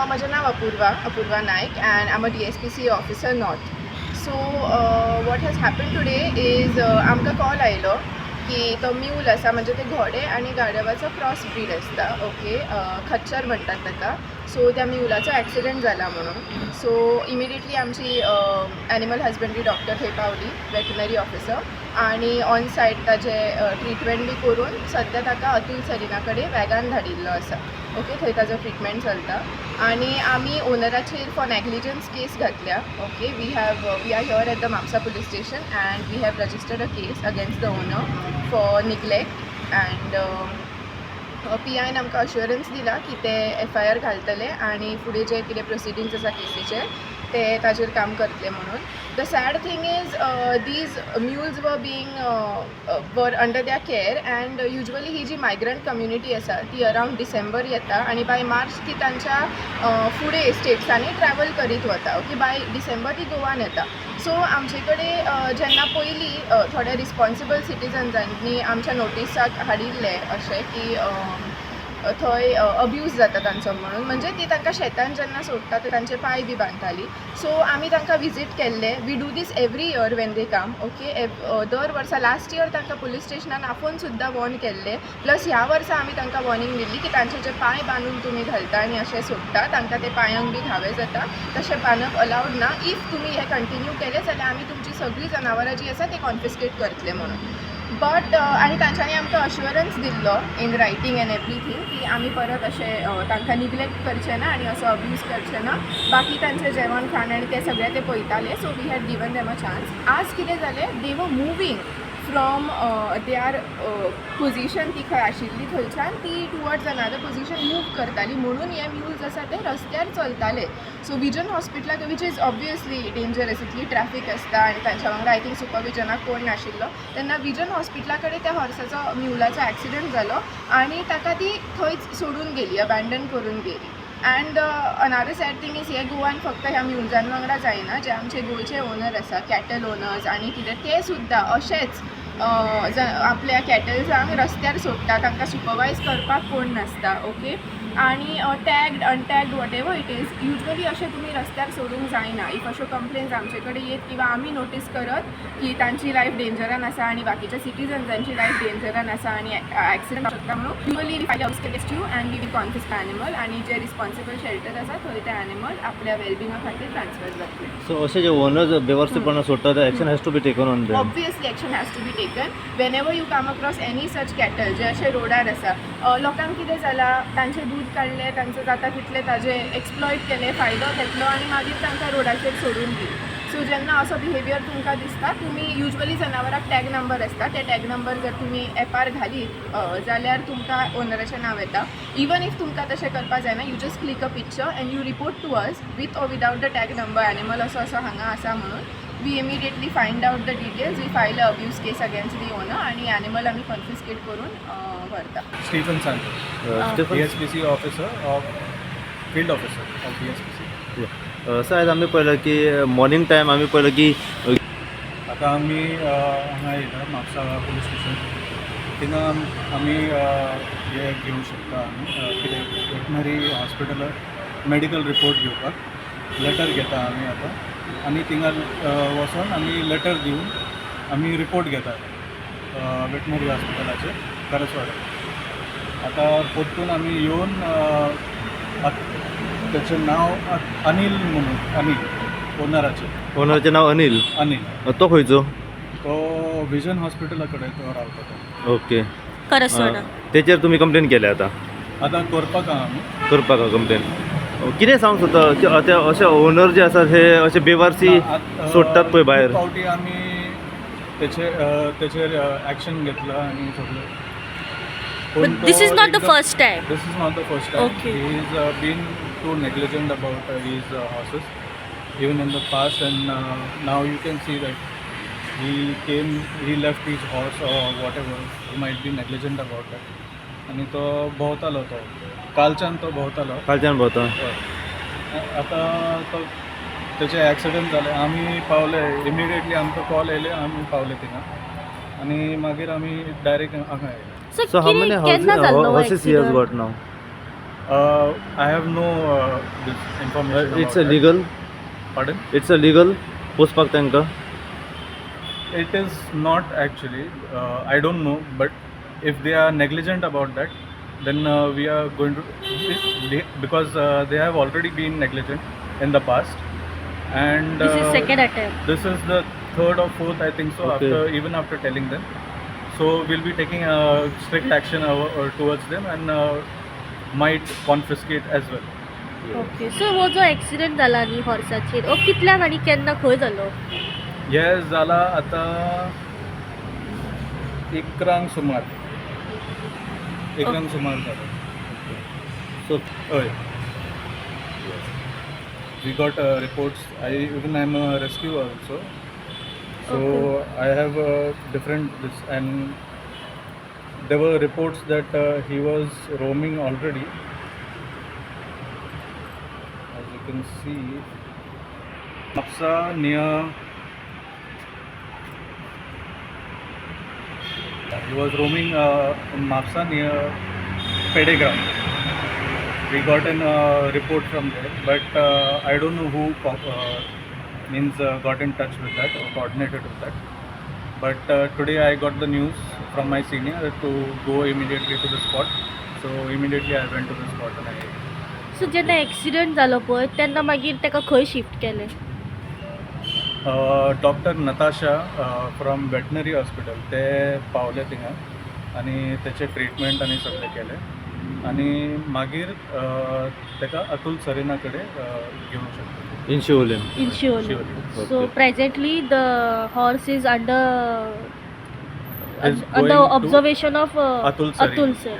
माझं नाव Apurva Naik and I'm a DSPC officer north. So what has happened today is आमकां call आयलो की तो म्यूल आसा म्हणजे ते घोडे आनी गाढवाचो क्रॉस ब्रीड आसता. ओके, खच्चर म्हणटात ताका. सो त्या म्युलाचो ॲक्सिडेंट जाला म्हणून. सो इमिडिएटली आमची ॲनिमल हजबंड्री डॉक्टर थंय पावली, वेटनरी ऑफिसर, आनी ऑन सायट ताजे ट्रिटमेंट बी करून सद्या ताका अतुल सरिना कडेन वॅगान धाडिल्लो आसा. ओके, थंय ताजो ट्रिटमेंट चलता. आनी आमी ओनराचेर फॉर नॅग्लिजन्स केस घातल्या. Okay, we are here at the Mapusa police station and we have registered a case against the owner for neglect. And PIन आमकां अश्युरन्स दिला की ते FIR घालतले आनी फुडें जे कितें प्रोसिडींग्स आसा केसीचे ते ताजेर काम करतले म्हणून. The sad thing is these mules were under their care and usually ही जी मायग्रंट कम्युनिटी आसा ती अरावंड डिसेंबर येता आनी बाय मार्च ती तांच्या फुडें स्टेट्सांनी ट्रॅवल करीत वता. ओके, बाय डिसेंबर ती गोवान येता. सो आमचे कडेन जेन्ना पयलीं थोड्या रिस्पॉन्सिबल सिटिजन्सांनी आमच्या नोटिसाक हाडिल्ले अशें की थंय अब्यूज जाता तांचो म्हणून, म्हणजे ती तांकां शेतान जेन्ना सोडटा ते तांचे पांय बी बांदताली. सो आमी तांकां विजीट केल्ले. We do this every year when they come. Okay, दर वर्सा लास्ट इयर तांकां पुलीस स्टेशनान आफोवन सुद्दां वॉर्न केल्ले. प्लस ह्या वर्सा आमी तांकां वॉर्निंग दिल्ली की तांचे जे पांय बांदून तुमी घालता आनी अशें सोडटा तांकां ते पांयांक बी घावे जाता, तशें बांदप अलावड ना. इफ तुमी हें कंटिन्यू केलें जाल्यार आमी तुमची सगळीं जनावरां जी आसा ती कॉन्फिस्केट करतले म्हणून. बट आनी तांच्यांनी आमकां अश्युरन्स दिल्लो इन रायटींग एंड एवरीथींग की आमी परत अशें तांकां निग्लेक्ट करचें ना आनी असो अब्यूज करचें ना. बाकी तांचें जेवण खाण आनी ते सगळें ते पळयताले. So we had given them a chance. आज कितें जालें, दे वर मुवींग फ्रॉम देआर पोजिशन ती खंय आशिल्ली थंयच्यान ती टुवर्ड्स अनदर पोजिशन मूव करताली म्हणून हे म्युल्स आसा ते रस्त्यार चलताले. सो विजन हॉस्पिटलाक वीच इज ऑब्वियसली डेंजरस, इतली ट्रॅफिक आसता आनी तांच्या वांगडा आय थिंक सुपरविजनाक कोण नाशिल्लो तेन्ना विजन हॉस्पिटला कडेन त्या हॉर्साचो म्युलाचो ॲक्सिडंट जालो आनी ताका ती थंयच सोडून गेली, अबॅन्डन करून गेली. And another sad thing is हे गोवान फक्त ह्या म्युल्जां वांगडा जायना, जे आमचे गोंयचे ओनर आसा, कॅटल ओनर्स आनी कितें ते सुद्दां अशेंच आपल्या कॅटल्सांक रस्त्यार सोडटा, तांकां सुपरवायज करपाक कोण नासता. ओके, आनी tagged untagged whatever it is, usually अशें तुमी रस्त्यार सोडूंक जायना. इफ अश्यो कंप्लेन्स आमचे कडेन येत किंवा आमी नोटीस करत की तांची लायफ डेंजरान आसा आनी बाकीच्या सिटिजन्सांची लायफ डेंजरान आसा आनी ॲक्सिडंट शकता म्हणून usually we file a case against you and we will confiscate animal आनी जे रिस्पॉन्सिबल शेल्टर आसा थंय ते ॲनिमल आपल्या वेलबिंगा खातीर ट्रान्सफर जातले. सो असे जे ओनर्स बेवर्सीपणा सोडतात action has to be taken on them. Obviously action has to be taken whenever you come across any such cattle जे अशे रोडार आसा. लोकांक कितें जालां, तांचें दूध काडलें, तांचो जाता तितले ताजे एक्सप्लॉयट केले, फायदो घेतलो आनी मागीर तांकां रोडाचेर सोडून दिली. सो जेन्ना असो बिहेवियर तुमकां दिसता, तुमी युजली जनावरांक टॅग नंबर आसता, ते टॅग नंबर जर तुमी एपार घालीत जाल्यार तुमकां ओनराचें नांव येता. इवन इफ तुमकां तशें करपा जायना, you just click a picture and you report to us with or without the tag number animal असो असो हांगा आसा म्हणून. We immediately find out the details, we file a abuse case against the owner आनी animal आमी confiscate करून व्हरता. Stephen सांगतो, DSPC officer of field officer of DSPC. सायज आमी पळयलें की मॉर्निंग टायम आमी पळयलें की आतां आमी हांगा येयला म्हापसा पुलीस स्टेशन. थिंगा आमी हे घेवंक शकता, आमी कितें वेटनरी हॉस्पिटलाक मेडिकल रिपोर्ट घेवपाक लेटर घेता आमी आतां आनी थिंगा वचोन आमी लेटर दिवन आमी रिपोर्ट घेतात वेटनरी हॉस्पिटलाचेर करसवाडा. आतां परतून आमी येवन त्याचं नाव अनिल म्हणून, अनिल ओनराचें नाव अनिल. तो खंयचो? तो विजन हॉस्पिटला कडेन तो रावता तो. ओके, करसवाडा. तेचेर तुमी कंप्लेन केल्या आतां? आतां करपाक आमी करपाक कंप्लेन. कितें सांग सोदता ते अशे ओनर जे आसात हे अशे बेवारसी सोडटात पळय भायर? फावटी आमी तेचेर ॲक्शन घेतला आनी सगळें. But this is not the first time. This is not the first time. Okay. He is been too negligent about his horses, even in the past, and now you can see that he left his horse or whatever. He might be negligent about that. आणि तो भोंवतालो, तो कालच्यान तो भोंवतालो. आतां तो तेचे accident जालें. आमी पावले इमिडिएटली, आमकां कॉल येयले, आमी पावले थिंगा आनी मागीर आमी डायरेक्ट हांगा येयले. So how many horses he has got now? I have no this information. It's about that. Legal Pardon? It's legal पोसपाक तांकां It is not actually. I don't know, but if they are negligent about that, then we are going to because they have already been negligent in the past, and This is second attempt. this is the third or fourth, I think so. Okay. After telling them, so we'll be taking strict action towards them and might confiscate as well. Okay so हो जो accident जाला न्ही हॉर्साचेर हो कितल्याक आनी केन्ना खंय जालो Yes, जाला आता इकरांक सुमार जालो. सो हय. We got reports. I'm a rescuer also. So I have different this, and there were reports that he was roaming already. As you can see, Mapsa near. He was roaming in Mapsa near Pedegram. We got a report from there, but I don't know who got in touch with that or coordinated with that. But today I got the news from my senior to go immediately to the spot. So immediately I went to the spot and I. So जेन्ना accident जालो पळय तेन्ना मागीर ताका खंय shift केलें doctor Natasha from veterinary hospital ते पावले थिंगा आनी तेचे ट्रिटमेंट आनी सगळें केलें आनी मागीर ताका अतुल सरिना कडेन घेवंक शकता in Siolim in Shivoli Shivoli. So presently the horse is Is under going to observation of Atul Sari. Atul sir